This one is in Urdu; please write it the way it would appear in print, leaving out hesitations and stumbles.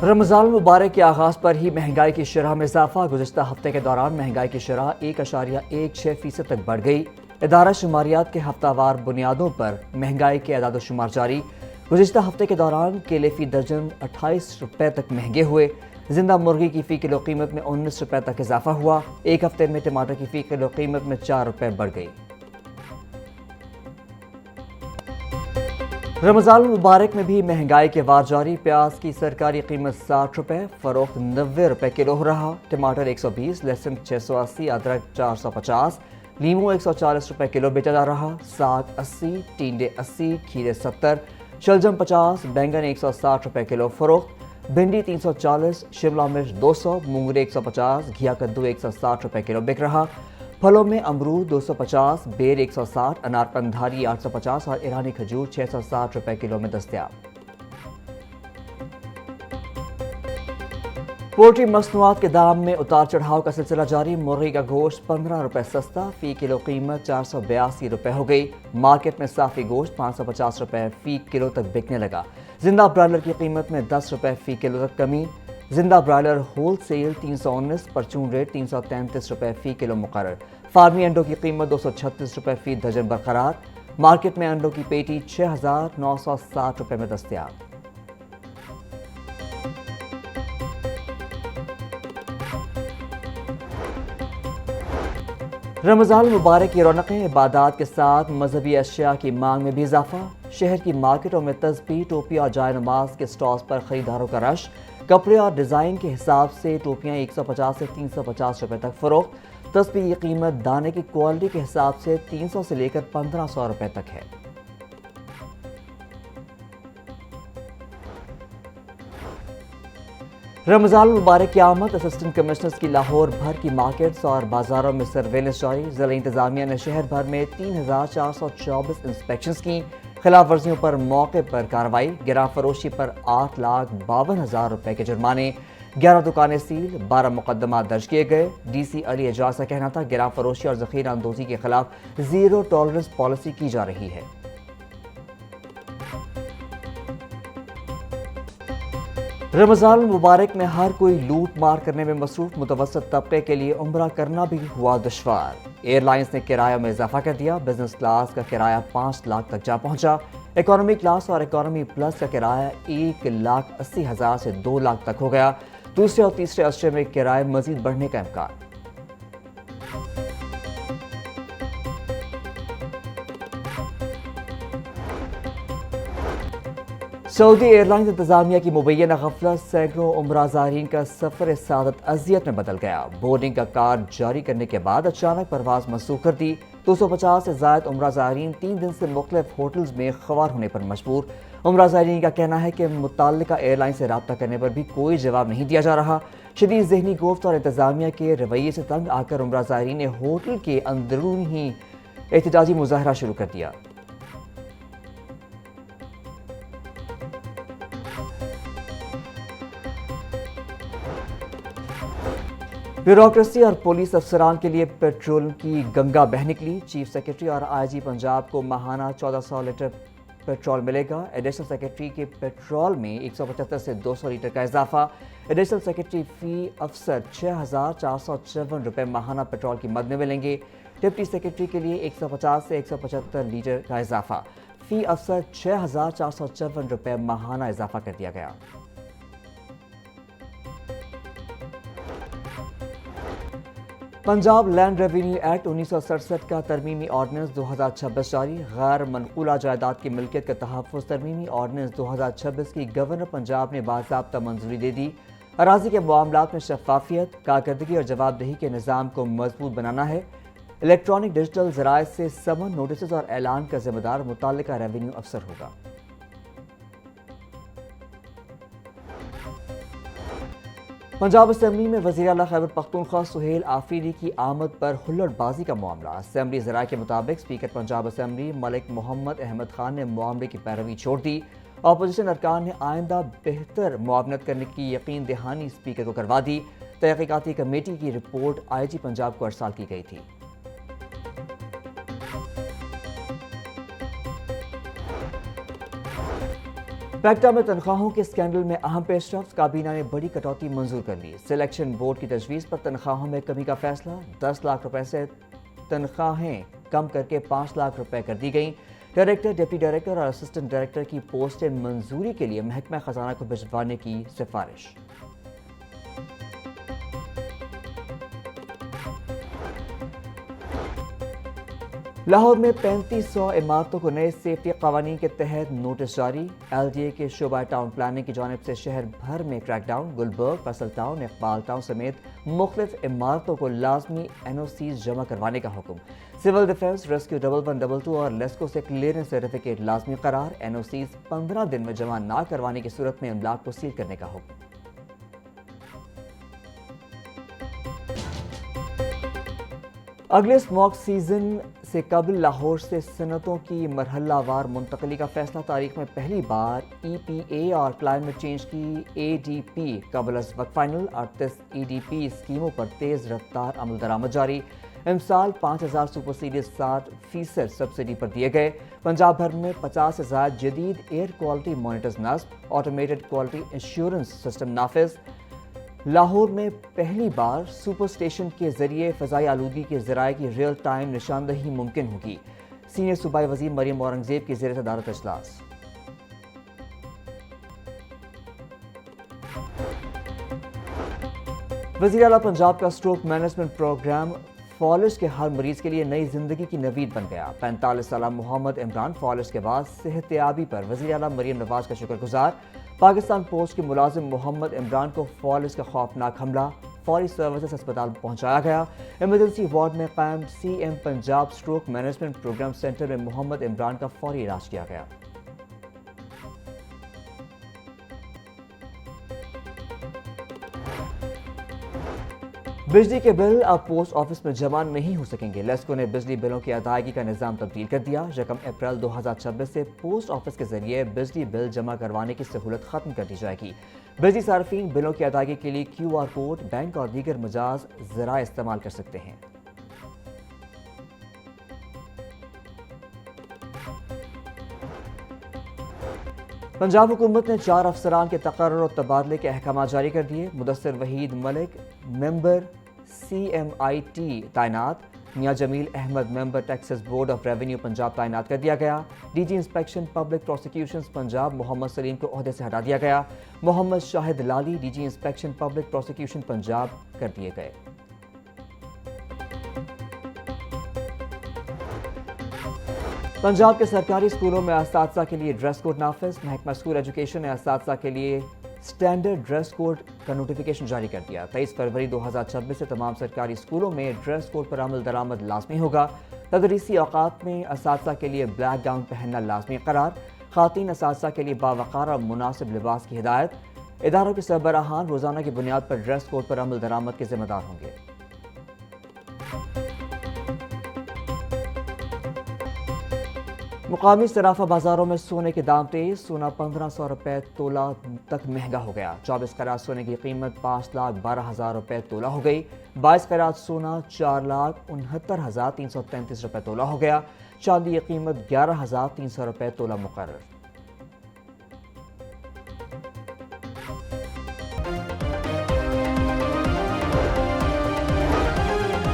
رمضان المبارک کے آغاز پر ہی مہنگائی کی شرح میں اضافہ۔ گزشتہ ہفتے کے دوران مہنگائی کی شرح 1.16% تک بڑھ گئی۔ ادارہ شماریات کے ہفتہ وار بنیادوں پر مہنگائی کے اعداد و شمار جاری۔ گزشتہ ہفتے کے دوران کیلے فی درجن 28 روپے تک مہنگے ہوئے۔ زندہ مرغی کی فی کلو قیمت میں 19 روپے تک اضافہ ہوا۔ ایک ہفتے میں ٹماٹر کی فی کلو قیمت میں 4 روپے بڑھ گئی۔ رمضان المبارک میں بھی مہنگائی کے وار جاری۔ پیاز کی سرکاری قیمت 60 روپے، فروخت 90 روپے کلو رہا۔ ٹماٹر 120، لہسن 680، ادرک 450، لیموں 140 روپے کلو بیچا جا رہا۔ ساگ 80، ٹینڈے 80، کھیرے 70، شلجم 50، بینگن 160 روپے کلو فروخت۔ بھنڈی 340، شملہ مرچ 200، مونگرے 150، گھیا کدو 160 روپے کلو بک رہا۔ پھلوں میں امرود 250، بیر 160، انار قندھاری 850 اور ایرانی کھجور 660 روپے کلو میں دستیاب۔ پولٹری مصنوعات کے دام میں اتار چڑھاؤ کا سلسلہ جاری۔ مرغی کا گوشت 15 روپے سستا، فی کلو قیمت 482 روپے ہو گئی۔ مارکیٹ میں صافی گوشت 550 روپے فی کلو تک بکنے لگا۔ زندہ برائلر کی قیمت میں 10 روپے فی کلو تک کمی۔ زندہ برائلر ہول سیل 319، پرچون ریٹ 333 روپے فی کلو مقرر۔ فارمی انڈوں کی قیمت 236 روپے فی درجن برقرار۔ مارکیٹ میں انڈوں کی پیٹی 6960 روپے میں دستیاب۔ رمضان المبارک کی رونقیں، عبادات کے ساتھ مذہبی اشیاء کی مانگ میں بھی اضافہ۔ شہر کی مارکیٹوں میں تسبیح، ٹوپی اور جائے نماز کے سٹالز پر خریداروں کا رش۔ کپڑے اور ڈیزائن کے حساب سے ٹوپیاں 150 سے 350 روپے تک فروخت۔ تسبیح کی قیمت دانے کی کوالٹی کے حساب سے 300 سے لے کر 1500 روپے تک ہے۔ رمضان المبارک کی آمد، اسسٹنٹ کمشنرز کی لاہور بھر کی مارکیٹس اور بازاروں میں سرویلنس جاری۔ ضلع انتظامیہ نے شہر بھر میں 3424 انسپیکشنز کی۔ خلاف ورزیوں پر موقع پر کارروائی۔ گراں فروشی پر 8,52,000 روپے کے جرمانے۔ 11 دکانیں سیل، 12 مقدمات درج کیے گئے۔ ڈی سی علی اعجاز کا کہنا تھا گراں فروشی اور ذخیرہ اندوزی کے خلاف زیرو ٹالرنس پالیسی کی جا رہی ہے۔ رمضان المبارک میں ہر کوئی لوٹ مار کرنے میں مصروف۔ متوسط طبقے کے لیے عمرہ کرنا بھی ہوا دشوار۔ ایئر لائنز نے کرایہ میں اضافہ کر دیا۔ بزنس کلاس کا کرایہ 5 لاکھ تک جا پہنچا۔ اکانومی کلاس اور اکانومی پلس کا کرایہ 1,80,000 سے 2 لاکھ تک ہو گیا۔ دوسرے اور تیسرے عشرے میں کرایہ مزید بڑھنے کا امکان۔ سعودی ایئر لائنز انتظامیہ کی مبینہ غفلت، سینکڑوں عمرہ زائرین کا سفر سعادت اذیت میں بدل گیا۔ بورڈنگ کا کارڈ جاری کرنے کے بعد اچانک پرواز منسوخ کر دی۔ 250 سے زائد عمرہ زائرین 3 دن سے مختلف ہوٹلز میں خوار ہونے پر مجبور۔ عمرہ زائرین کا کہنا ہے کہ متعلقہ ایئر لائن سے رابطہ کرنے پر بھی کوئی جواب نہیں دیا جا رہا۔ شدید ذہنی گفت اور انتظامیہ کے رویے سے تنگ آ کر عمرہ زائرین نے ہوٹل کے اندرون ہی احتجاجی مظاہرہ شروع کر دیا۔ بیوروکریسی اور پولیس افسران کے لیے پیٹرول کی گنگا بہہ نکلی۔ چیف سیکرٹری اور آئی جی پنجاب کو ماہانہ 1400 لیٹر پیٹرول ملے گا۔ ایڈیشنل سیکرٹری کے پیٹرول میں 175 سے 200 لیٹر کا اضافہ۔ ایڈیشنل سیکرٹری فی افسر 6454 روپے ماہانہ پیٹرول کی مد میں ملیں گے۔ ڈپٹی سیکرٹری کے لیے 150 سے 175 لیٹر کا اضافہ۔ فی افسر 6454 روپے ماہانہ اضافہ کر دیا گیا۔ پنجاب لینڈ ریونیو ایکٹ 1967 کا ترمیمی آرڈیننس 2026 جاری۔ غیر منقولہ جائیداد کی ملکیت کا تحفظ ترمیمی آرڈیننس 2026 کی گورنر پنجاب نے باضابطہ منظوری دے دی۔ اراضی کے معاملات میں شفافیت، کارکردگی اور جواب دہی کے نظام کو مضبوط بنانا ہے۔ الیکٹرانک ڈیجیٹل ذرائع سے سمن، نوٹسز اور اعلان کا ذمہ دار متعلقہ ریونیو افسر ہوگا۔ پنجاب اسمبلی میں وزیر اعلیٰ خیبر پختونخوا سہیل آفریدی کی آمد پر ہلڑ بازی کا معاملہ۔ اسمبلی ذرائع کے مطابق اسپیکر پنجاب اسمبلی ملک محمد احمد خان نے معاملے کی پیروی چھوڑ دی۔ اپوزیشن ارکان نے آئندہ بہتر معاونت کرنے کی یقین دہانی اسپیکر کو کروا دی۔ تحقیقاتی کمیٹی کی رپورٹ آئی جی پنجاب کو ارسال کی گئی تھی۔ پیکٹا میں تنخواہوں کے اسکینڈل میں اہم پیش رفت، کابینہ نے بڑی کٹوتی منظور کر لی۔ سلیکشن بورڈ کی تجویز پر تنخواہوں میں کمی کا فیصلہ، 10 لاکھ روپے سے تنخواہیں کم کر کے 5 لاکھ روپے کر دی گئیں۔ ڈائریکٹر، ڈپٹی ڈائریکٹر اور اسسٹنٹ ڈائریکٹر کی پوسٹیں منظوری کے لیے محکمہ خزانہ کو بھجوانے کی سفارش۔ لاہور میں 3500 عمارتوں کو نئے سیفٹی قوانین کے تحت نوٹس جاری۔ LDA کے شعبہ ٹاؤن پلاننگ کی جانب سے شہر بھر میں crackdown, Gulberg, Faisal town, Iqbal town سمیت مختلف عمارتوں کو لازمی NOCs جمع کروانے کا حکم۔ سول ڈیفنس، ریسکیو 1122 اور لیسکو سے کلیئرنس سرٹیفکیٹ لازمی قرار۔ NOCs 15 دن میں جمع نہ کروانے کی صورت میں املاک کو سیل کرنے کا حکم۔ اگلے اسموک سیزن سے قبل لاہور سے صنعتوں کی مرحلہ وار منتقلی کا فیصلہ۔ تاریخ میں پہلی بار EPA اور کلائمیٹ چینج کی ADP قبل از وقت فائنل۔ 38 EDP اسکیموں پر تیز رفتار عمل درآمد جاری۔ امسال 5000 سپر سیڈز 60% سبسڈی پر دیے گئے۔ پنجاب بھر میں 50 سے زائد جدید ایئر کوالٹی مانیٹرز نصب، آٹومیٹڈ کوالٹی انشورنس سسٹم نافذ۔ لاہور میں پہلی بار سپر اسٹیشن کے ذریعے فضائی آلودگی کے ذرائع کی ریئل ٹائم نشاندہی ممکن ہوگی۔ سینئر صوبائی وزیر مریم اورنگزیب کی زیر صدارت اجلاس۔ وزیر اعلیٰ پنجاب کا اسٹروک مینجمنٹ پروگرام فالج کے ہر مریض کے لیے نئی زندگی کی نوید بن گیا۔ 45 سالہ محمد عمران فالج کے بعد صحت یابی پر وزیر اعلیٰ مریم نواز کا شکر گزار۔ پاکستان پوسٹ کے ملازم محمد عمران کو فالج کا خوفناک حملہ، فوری سروسز اسپتال پہنچایا گیا۔ ایمرجنسی وارڈ میں قائم CM Punjab stroke management program centre میں محمد عمران کا فوری علاج کیا گیا۔ بجلی کے بل اب پوسٹ آفس میں جمع نہیں ہو سکیں گے۔ لیسکو نے بجلی بلوں کی ادائیگی کا نظام تبدیل کر دیا۔ 1 اپریل 2026 سے پوسٹ آفس کے ذریعے بجلی بل جمع کروانے کی سہولت ختم کر دی جائے گی۔ بجلی صارفین بلوں کی ادائیگی کے لیے QR کوڈ، بینک اور دیگر مجاز ذرائع استعمال کر سکتے ہیں۔ پنجاب حکومت نے 4 افسران کے تقرر اور تبادلے کے احکامات جاری کر دیے۔ مدثر وحید ملک ممبر CMIT تعینات، Mian Jameel Ahmad member taxes board of revenue Punjab تعینات کر دیا گیا۔ DG inspection public prosecutions Punjab Muhammad Saleem کو عہدے سے ہٹا دیا گیا۔ Muhammad Shahid Lali DG inspection public prosecution Punjab کر دیے گئے۔ پنجاب کے سرکاری اسکولوں میں اساتذہ کے لیے ڈریس کوڈ نافذ۔ محکمہ اسکول ایجوکیشن نے اساتذہ کے لیے اسٹینڈرڈ ڈریس کوڈ کا نوٹیفیکیشن جاری کر دیا۔ 23 فروری 2026 سے تمام سرکاری اسکولوں میں ڈریس کوڈ پر عمل درآمد لازمی ہوگا۔ تدریسی اوقات میں اساتذہ کے لیے بلیک گاؤن پہننا لازمی قرار۔ خواتین اساتذہ کے لیے باوقار اور مناسب لباس کی ہدایت۔ اداروں کے سربراہان روزانہ کی بنیاد پر ڈریس کوڈ پر عمل درآمد کے ذمہ دار ہوں گے۔ مقامی صرافہ بازاروں میں سونے کے دام تیز۔ سونا 1500 روپے تولہ تک مہنگا ہو گیا۔ 24 قیرات سونے کی قیمت 5,12,000 روپے تولہ ہو گئی۔ 22 قیرات سونا 4,69,333 روپے تولہ ہو گیا۔ چاندی کی قیمت 11,300 روپے تولہ مقرر۔